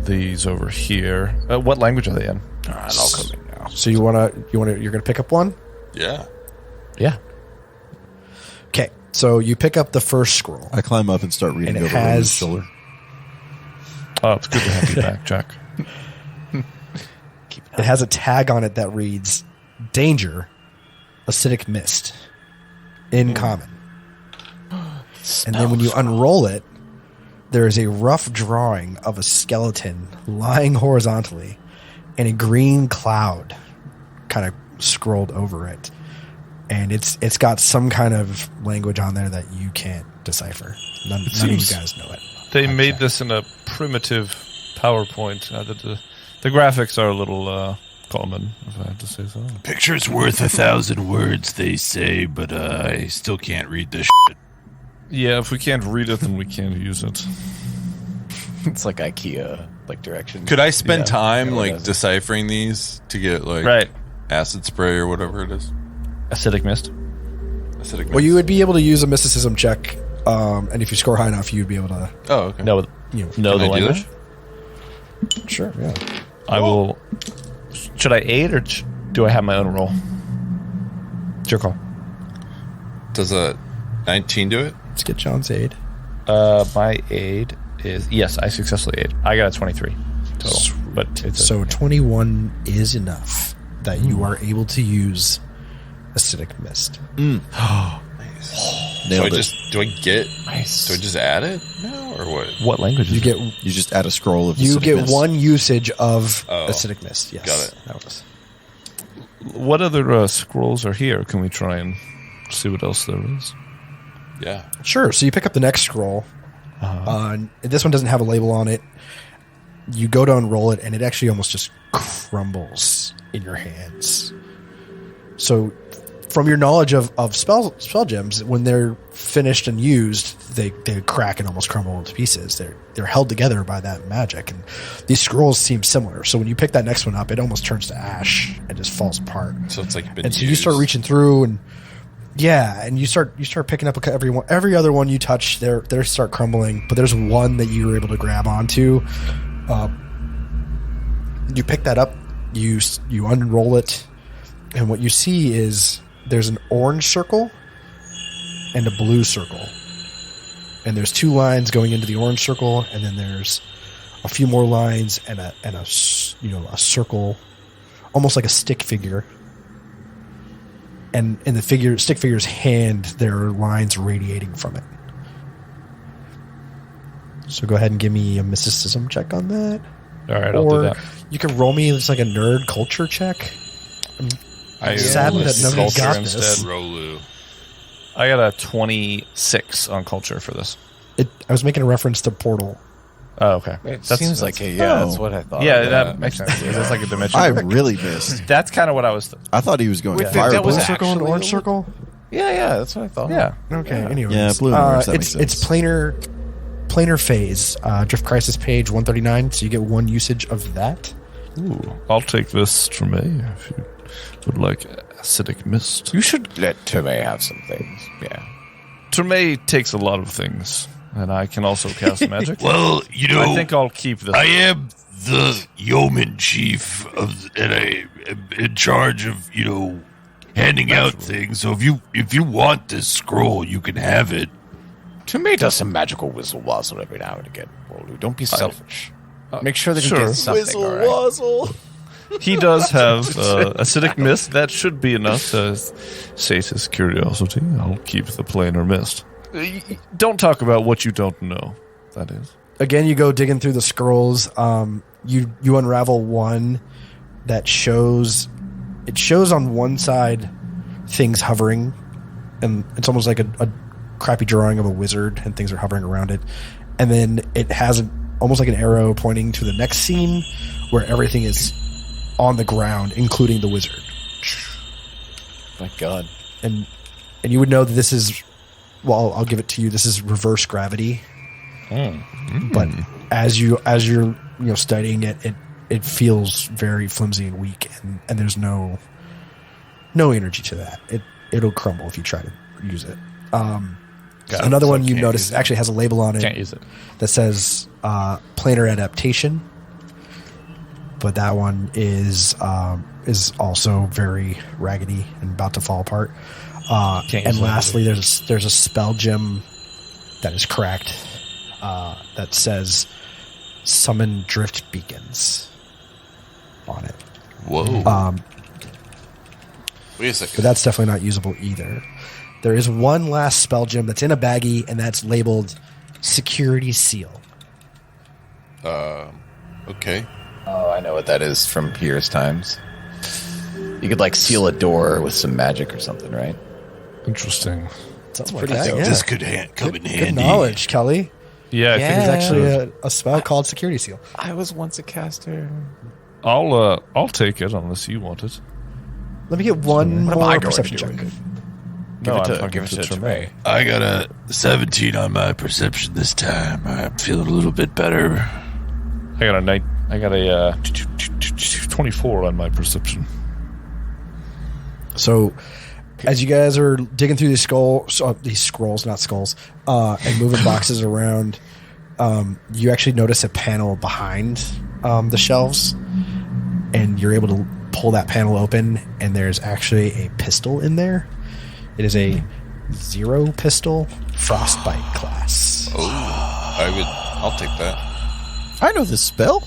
these over here. What language are they in? I'll come in now. So you're gonna pick up one. Yeah. Yeah. Okay, so you pick up the first scroll. I climb up and start reading And it over Rose's has- shoulder. Oh, it's good to have you back, Jack. It has a tag on it that reads "Danger, acidic mist, in common." And then when you unroll it, there is a rough drawing of a skeleton lying horizontally, and a green cloud kind of scrolled over it. And it's got some kind of language on there that you can't decipher. None of you guys know it. They made this in a primitive PowerPoint. The graphics are a little common, if I had to say so. Picture's worth 1,000 words, they say, but I still can't read this shit. Yeah, if we can't read it, then we can't use it. It's like IKEA, directions. Could I spend Yeah. time Yeah, it does. deciphering these to get Right. acid spray or whatever it is? Acidic mist. Acidic Well, you mist. would be able to use a mysticism check, and if you score high enough, you'd be able to. Oh, okay. No, know the I do language. Sure, yeah. I will. Should I aid or do I have my own roll? It's your call. Does a 19 do it? Let's get John's aid. My aid is yes. I successfully aid. I got a 23 total, but it's So 21 is enough that you are able to use acidic mist. So Nailed it. do I just add it now or what? what language is You get You just add a scroll of you acidic get mist. one usage of Oh. acidic mist. Yes, Got it. That was. What other scrolls are here? Can we try and see what else there is? Yeah. Sure. So you pick up the next scroll. And this one doesn't have a label on it. You go to unroll it, and it actually almost just crumbles in your hands. So, from your knowledge of spell gems, when they're finished and used, they crack and almost crumble into pieces. They're held together by that magic, and these scrolls seem similar. So when you pick that next one up, it almost turns to ash and just falls apart. So it's like been And so you start reaching through, and you start picking up every other one you touch. They start crumbling, but there's one that you were able to grab onto. You pick that up, you unroll it, and what you see is there's an orange circle and a blue circle, and there's two lines going into the orange circle, and then there's a few more lines and a circle, almost like a stick figure. And in the stick figure's hand, there are lines radiating from it. So go ahead and give me a mysticism check on that. All right, I'll do Or that. you can roll me just like a nerd culture check. I saddened that nobody culture got this. instead. Rolu. I got a 26 on culture for this. I was making a reference to Portal. Oh, okay. It seems like that's what I thought. Yeah, that makes sense. It's like a dimension. I really missed. That's kind of what I was. I thought he was going Wait, fire. that was Blue circle and actually orange a- circle? Yeah, that's what I thought. Yeah. Okay, anyways. Yeah, blue and orange, that makes it's sense. planar phase. Drift Crisis page 139, so you get one usage of that. Ooh, I'll take this Treme if you would like acidic mist. You should let Tomei have some things. Yeah. Treme takes a lot of things, and I can also cast magic. Well, you know, I think I'll keep this. I am the yeoman chief and I am in charge of, handing out things. So if you want this scroll, you can have it. Tomei does some magical whistle wazzle every now and again. Rolu, don't be selfish. Make sure that he sure. gets something. All right? wazzle. He does have acidic mist. That should be enough to sate his curiosity. I'll keep the planar mist. Don't talk about what you don't know. That is. Again, you go digging through the scrolls. You unravel one that shows on one side things hovering, and it's almost like a crappy drawing of a wizard, and things are hovering around it. And then it has almost like an arrow pointing to the next scene where everything is on the ground, including the wizard. My God. And you would know that this is, well, I'll give it to you. This is reverse gravity. But as you're studying it, it feels very flimsy and weak, and there's no energy to that. It'll crumble if you try to use it. Another one you notice actually has a label on Can't it use it. that says planar adaptation, but that one is also very raggedy and about to fall apart. Can't use And that lastly, there's a spell gem that is cracked that says summon drift beacons on it. Whoa. Wait a But second. that's definitely not usable either. There is one last spell gem that's in a baggie, and that's labeled security seal. Okay. Oh, I know what that is from Pierce Times. You could seal a door with some magic or something, right? Interesting. Something pretty like that, dope. yeah. This could come in Good handy. knowledge, Kelly. Yeah, I think There's it's actually a spell called security seal. I was once a caster. I'll take it unless you want it. Let me get one What am I more going perception to do check. with it? No, I'm Give talking it to to Tomei. I got a 17 on my perception this time. I'm feeling a little bit better. I got a 24 on my perception. So, as you guys are digging through these scrolls, not skulls, and moving boxes around, you actually notice a panel behind the shelves, and you're able to pull that panel open, and there's actually a pistol in there. It is a 0 pistol, frostbite class. I'll take that. I know this spell.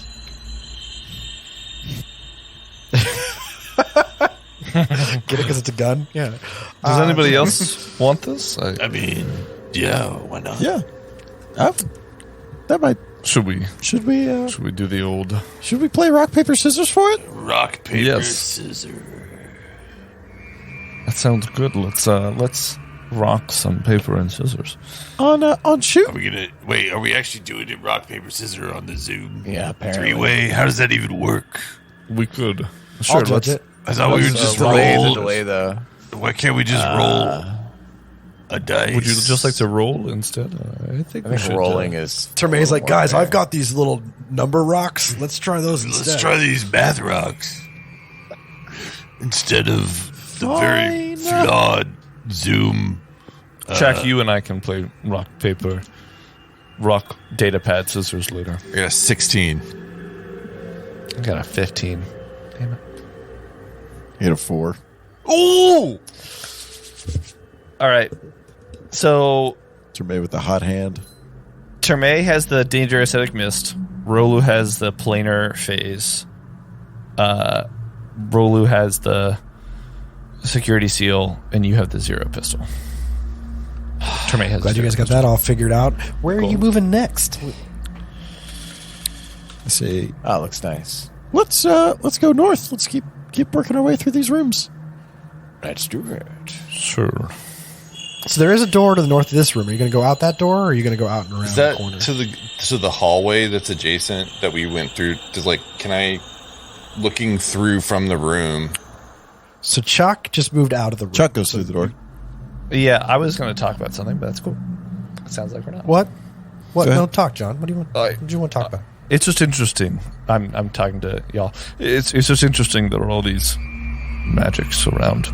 Get it because it's a gun? Yeah. Does anybody else want this? I mean, yeah, why not? Yeah. That might. Should we Should we do the old? should we play rock paper scissors for it? Rock, paper, Yes. scissors. That sounds good. Let's rock some paper and scissors. On shoot? Are we actually doing it rock, paper, scissors on the Zoom? Yeah, apparently. 3-way? How does that even work? We could. I'll judge it. I thought we were just delay roll. the. Why can't we just roll a dice? Would you just like to roll instead? I think we should, rolling is. Termay's like, guys, I've got these little number rocks. Let's try those instead. Let's try these math rocks instead of the very flawed Zoom. Jack, you and I can play rock, paper, rock, data pad, scissors later. I got a 16. I got a 15. Damn it. Hit a 4. Ooh! All right. So Termay with the hot hand. Termay has the dangerous acidic mist. Rolu has the planar phase. Rolu has the security seal, and you have the 0 pistol. Termay has. Glad you guys got that all figured out. Where are you moving next? I say, Oh, looks nice. Let's go north. Let's keep working our way through these rooms. Let's do it. Sure. So there is a door to the north of this room. Are you going to go out that door, or are you going to go out and around Is the that corner? to the hallway that's adjacent that we went through? Does can I looking through from the room? So Chuck just moved out of the room. Chuck goes through the door. Yeah, I was going to talk about something, but that's cool. It sounds like we're not. What? What? Go ahead. No, talk, John. What do you want? What do you want to talk about? It's just interesting. I'm talking to y'all. It's just interesting. There are all these magics around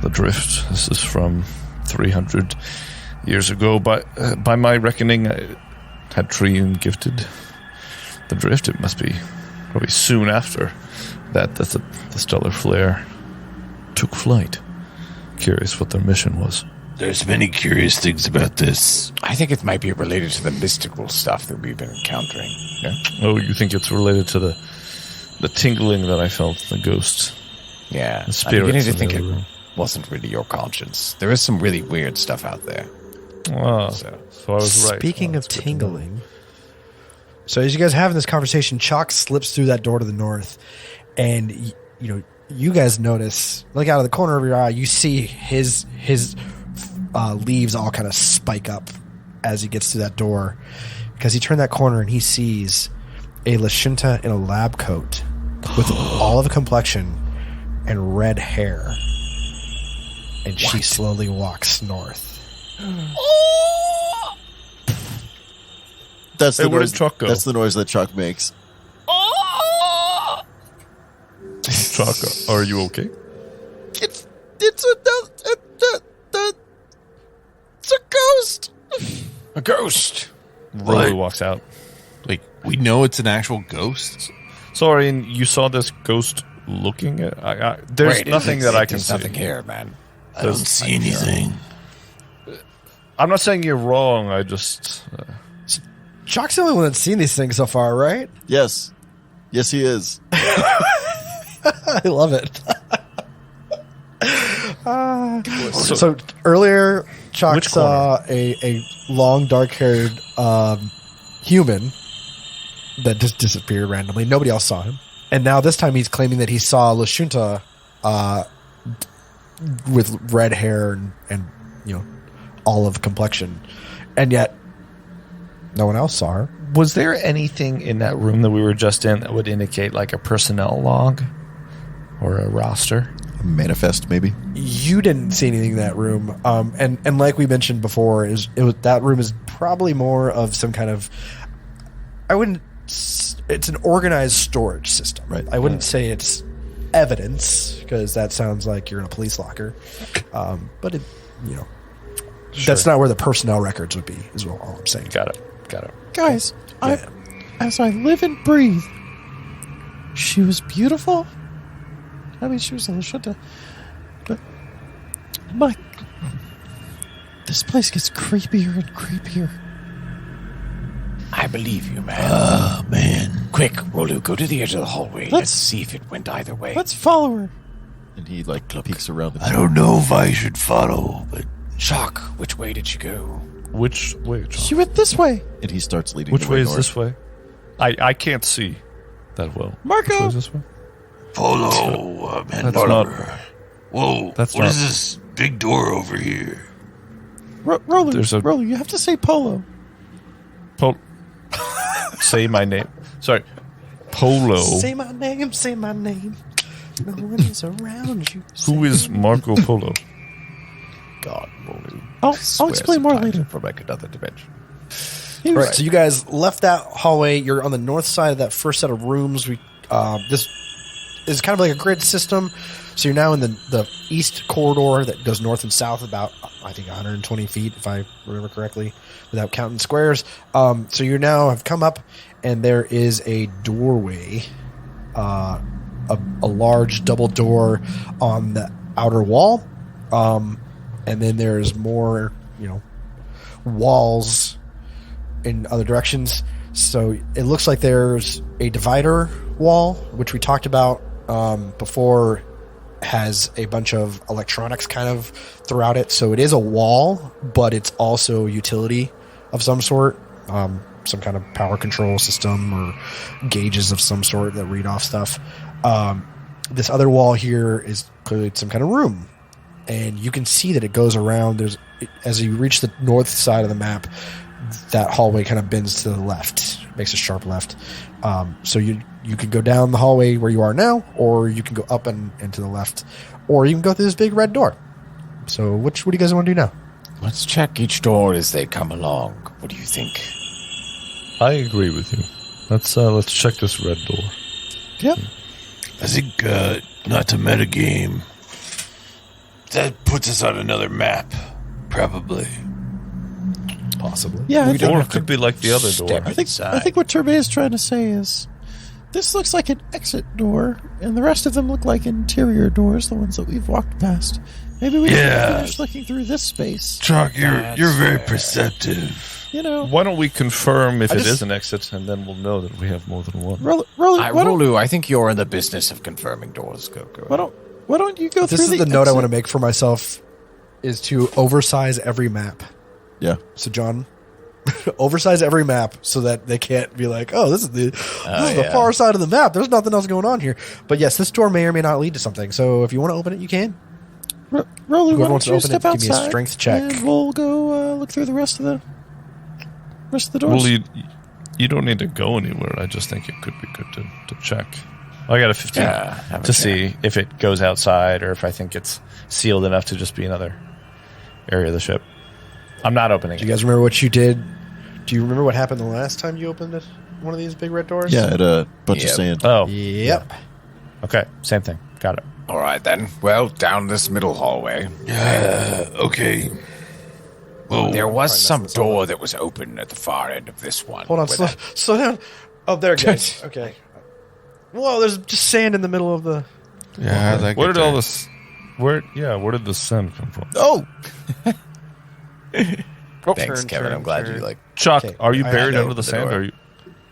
the drift. This is from 300 years ago. But by my reckoning, had Trian gifted the drift. It must be probably soon after that the stellar flare took flight. Curious what their mission was. There's many curious things about this. I think it might be related to the mystical stuff that we've been encountering. Yeah. Oh, you think it's related to the tingling that I felt, the ghosts, Yeah. the I'm spirits? beginning to in think the it other room? wasn't really your conscience. There is some really weird stuff out there. Oh, So- so I was right. Speaking Oh, of that's good to know. tingling, so as you guys having this conversation, Chalk slips through that door to the north, and you guys notice, look out of the corner of your eye, you see his leaves all kind of spike up as he gets to that door, because he turned that corner and he sees a Lashunta in a lab coat with olive complexion and red hair, and she slowly walks north. That's the Hey, where noise. did Chuck go? That's the noise that Chuck makes. Chaka, are you okay? It's a ghost. A ghost! Roy walks out. We know it's an actual ghost. Sorry, and you saw this ghost looking at. There's Wait, nothing that I can there's see. nothing here, man. I don't see anything. I'm not saying you're wrong. I just. Chalk's the only one that's seen these things so far, right? Yes. Yes, he is. I love it. So earlier, Chalk Which saw a long, dark-haired human that just disappeared randomly. Nobody else saw him. And now this time he's claiming that he saw Lashunta with red hair and olive complexion. And yet no one else saw her. Was there anything in that room that we were just in that would indicate like a personnel log or a roster? Manifest, maybe. You didn't see anything in that room, and like we mentioned before, that room is probably more of some kind of. It's an organized storage system. Right. I wouldn't say it's evidence, because that sounds like you're in a police locker. But that's not where the personnel records would be. Is all I'm saying. Got it. Got it. Guys, as I live and breathe, she was beautiful. I mean, she was a little but this place gets creepier and creepier. I believe you, man. Oh, man. Quick, Rolu, go to the edge of the hallway. Let's see if it went either way. Let's follow her. And he like peeks around the I don't know if I should follow, but... Shock, which way did she go? Which way, John? She went this way. and he starts leading Which the way is north. this way? I can't see that well. Marco! Which way is this way? Polo, man, That's not- Whoa, that's what not- is this big door over here? Roller, There's a- Roller, you have to say Polo. Say my name. Sorry. Polo. Say my name, say my name. No one is around you. Who is Marco Polo? God, Rolu. I'll explain more later. From like another dimension. All right, so you guys left that hallway. You're on the north side of that first set of rooms. This is kind of like a grid system. So you're now in the east corridor that goes north and south about, I think, 120 feet, if I remember correctly, without counting squares. So you now have come up, and there is a doorway, a large double door on the outer wall. And then there's more, walls in other directions. So it looks like there's a divider wall, which we talked about before, has a bunch of electronics kind of throughout it. So it is a wall, but it's also utility of some sort, some kind of power control system or gauges of some sort that read off stuff. This other wall here is clearly some kind of room. And you can see that it goes around. As you reach the north side of the map, that hallway kind of bends to the left, makes a sharp left. So you can go down the hallway where you are now, or you can go up and to the left, or you can go through this big red door. So what do you guys want to do now? Let's check each door as they come along. What do you think? I agree with you. Let's check this red door. Yep. I think, not to metagame, that puts us on another map, probably. Possibly. Yeah, I think, Or it could be like the other door. Step I inside. think what Turbe is trying to say is this looks like an exit door, and the rest of them look like interior doors, the ones that we've walked past. Maybe we Yeah. can finish looking through this space. Chalk, you're very perceptive. Why don't we confirm if I it just- is an exit, and then we'll know that we have more than one. Roller, Rolu, I think you're in the business of confirming doors. Go. why don't you go This through is the note I exit? want to make for myself, is to oversize every map. Yeah. So John, oversize every map so that they can't be like, "Oh, this is the far side of the map. There's nothing else going on here." But yes, this door may or may not lead to something. So if you want to open it, you can. Roller, Whoever why wants don't to you open it, step give me a outside, strength check. and we'll go look through the rest of the doors. Well, you don't need to go anywhere. I just think it could be good to check. I got a 15 have a to check. see if it goes outside or if I think it's sealed enough to just be another area of the ship. I'm not opening Do it. you guys remember what you did? Do you remember what happened the last time you opened one of these big red doors? Yeah, at a bunch of Yep. sand. Oh, Yep. okay. Same thing. Got it. All right, then. Well, down this middle hallway. Okay. Well, There was some door that was open at the far end of this one. Hold on, where slow down. Oh, there, guys. Okay. Whoa, there's just sand in the middle of the. Yeah, how'd that Where get did all there? this? Where did the sand come from? Oh! Thanks, Kevin. I'm glad you like. Chuck, Okay, are you I buried know under the the sand? door.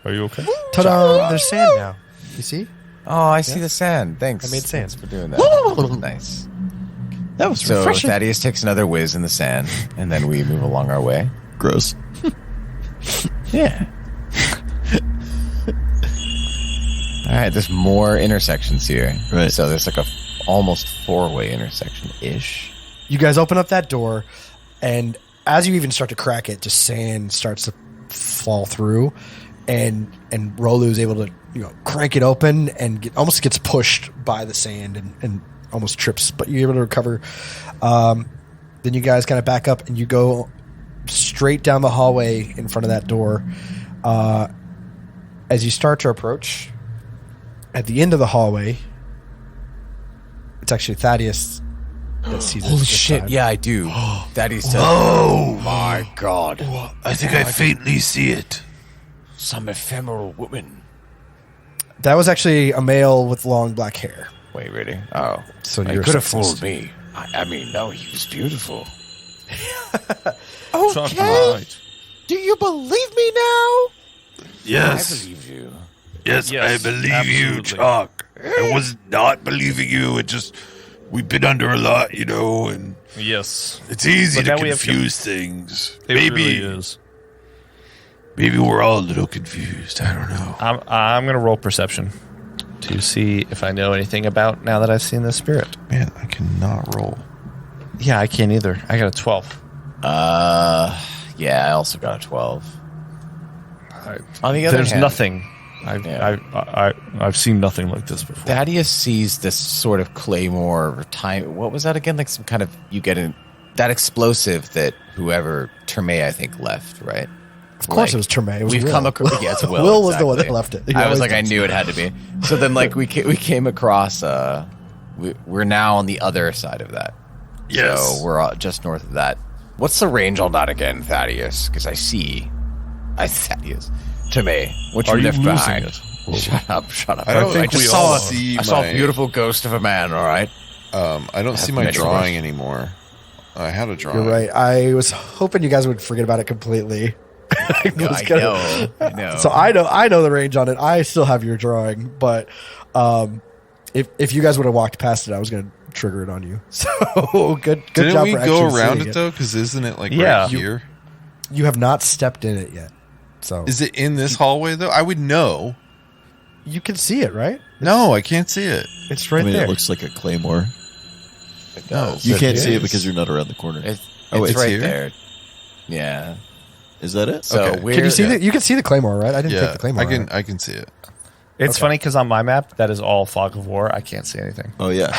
Are you okay? Ta-da! There's sand now. You see? Oh, I see the sand. Thanks. I made sand. Thanks for doing that. Nice. That was So refreshing. Thaddeus takes another whiz in the sand, and then we move along our way. Gross. Yeah. All right, there's more intersections here. Right. So there's like a almost 4-way intersection ish. You guys open up that door, and as you even start to crack it, just sand starts to fall through, and Rolu is able to crank it open and almost gets pushed by the sand and almost trips, but you're able to recover. Then you guys kind of back up and you go straight down the hallway in front of that door. As you start to approach, at the end of the hallway, it's actually Thaddeus that sees it Holy this shit! time. Yeah, I do. Daddy said, Oh my God, I think I faintly see it. some ephemeral woman. That was actually a male with long black hair. Wait, really? Oh, So he you're could have sexist. fooled me. I mean, no, he was beautiful. Okay. Do you believe me now? Yes. I believe you. Yes, Yes, I believe you, absolutely. Chuck. I was not believing you. It just, we've been under a lot, and Yes. it's easy But to now we have confuse things. It really is. Maybe we're all a little confused. I don't know. I'm going to roll perception to see if I know anything about now that I've seen the spirit. Man, I cannot roll. Yeah, I can't either. I got a 12. Yeah, I also got a 12. On the other There's hand, nothing. Yeah. I've seen nothing like this before. Thaddeus sees this sort of claymore or time. What was that again? Like some kind of that explosive that whoever Terme I think left, right? Of course, it was Terme. It was We've Will. come across. Yeah, it's Will. Will was the one that exactly. left it. He I was always like, I does. knew it had to be. So then, like, we came across. We're now on the other side of that. Yes. So we're just north of that. What's the range on that again, Thaddeus? Because Thaddeus. Terme, what Are you you left losing behind? it? Shut up! I don't think just we saw all a- see I saw my- a beautiful ghost of a man. All right. I don't see my finished drawing anymore. I had a drawing. You're right. I was hoping you guys would forget about it completely. I know. So I know the range on it. I still have your drawing, but if you guys would have walked past it, I was going to trigger it on you. So good Didn't job we for go actually around seeing it though? Because isn't it like Yeah. right here? You have not stepped in it yet, so Is it in this hallway though? I would know. you can see it, right? No, I can't see it. It's right I mean, there. it looks like a claymore. It does. You can't see it is. because you're not around the corner. It's it's right here? there. Yeah. Is that it? So Okay. we're, can you see the? You can see the claymore, right? I didn't take the claymore. I can. out. I can see it. It's funny because on my map, that is all fog of war. I can't see anything. Oh yeah.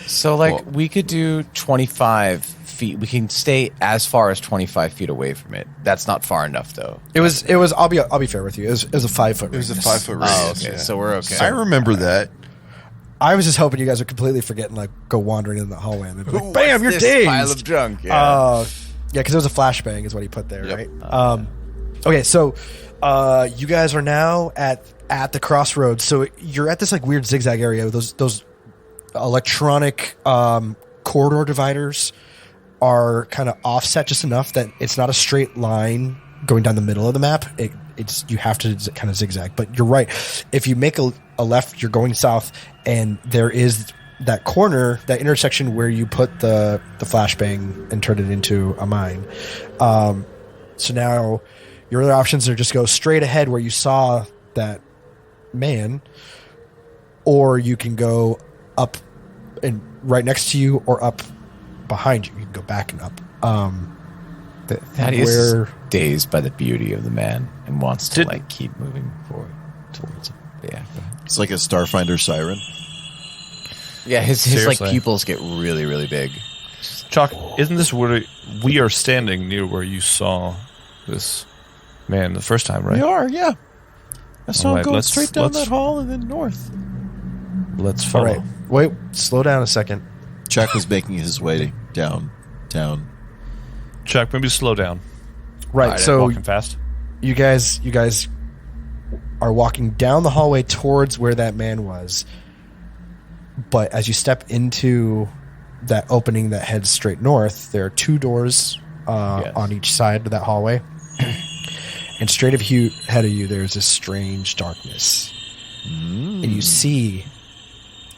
So like Well- we could do 25 feet. We can stay as far as 25 feet away from it. That's not far enough though. It was. I'll be fair with you. It was a 5 foot. It was a radius. 5 foot radius. Oh, okay. yeah. So we're okay. I remember that. I was just hoping you guys would completely forget and like go wandering in the hallway and then be like, Ooh, "Bam, what's you're this dazed." pile of junk. Yeah. Yeah, because it was a flashbang is what he put there, Yep. right? Okay, so you guys are now at the crossroads. So you're at this like weird zigzag area. Those electronic corridor dividers are kind of offset just enough that it's not a straight line going down the middle of the map. It's you have to kind of zigzag. But you're right. If you make a left, you're going south, and there is that corner, that intersection where you put the flashbang and turn it into a mine. So now your other options are just go straight ahead where you saw that man, or you can go up and right next to you, or up behind you. You can go back and up. Thaddeus where is dazed by the beauty of the man and wants to Did- like keep moving forward towards it. But yeah. go ahead. It's like a Starfinder siren. Yeah, his like Seriously. pupils get really, really big. Chuck, isn't this where we are standing near where you saw this man the first time, right? We are, yeah. I saw All him right, going let's- straight down let's- that hall and then north. Let's all follow. right. Wait, slow down a second. Chuck was making his way down. Chuck, maybe slow down. Right. So walking fast. you guys are walking down the hallway towards where that man was, but as you step into that opening that heads straight north, there are two doors Yes. on each side of that hallway, and straight ahead of you there's this strange darkness, and you see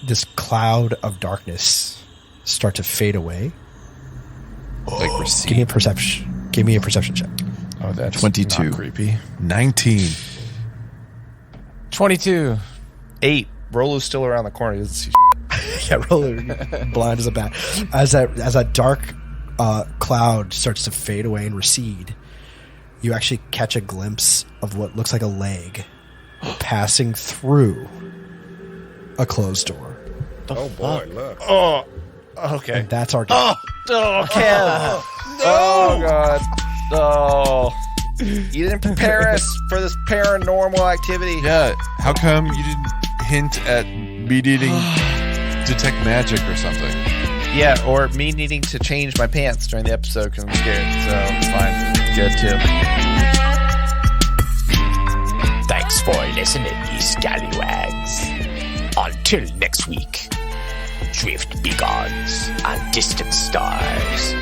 this cloud of darkness start to fade away. Like receipt. Give me a perception check. Oh, that's 22. not creepy. 19. 22. 8. Rolo's still around the corner. He doesn't see Yeah, roller blind as a bat. As that dark cloud starts to fade away and recede, you actually catch a glimpse of what looks like a leg passing through a closed door. Oh, okay. And that's our game. Oh, Kev. Oh, God. Oh. You didn't prepare us for this paranormal activity. Yeah. How come you didn't hint at me needing detect magic or something? Yeah, or me needing to change my pants during the episode because I'm scared. So it's fine. Good too. Thanks for listening, ye scallywags. Until next week, drift beacons and distant stars.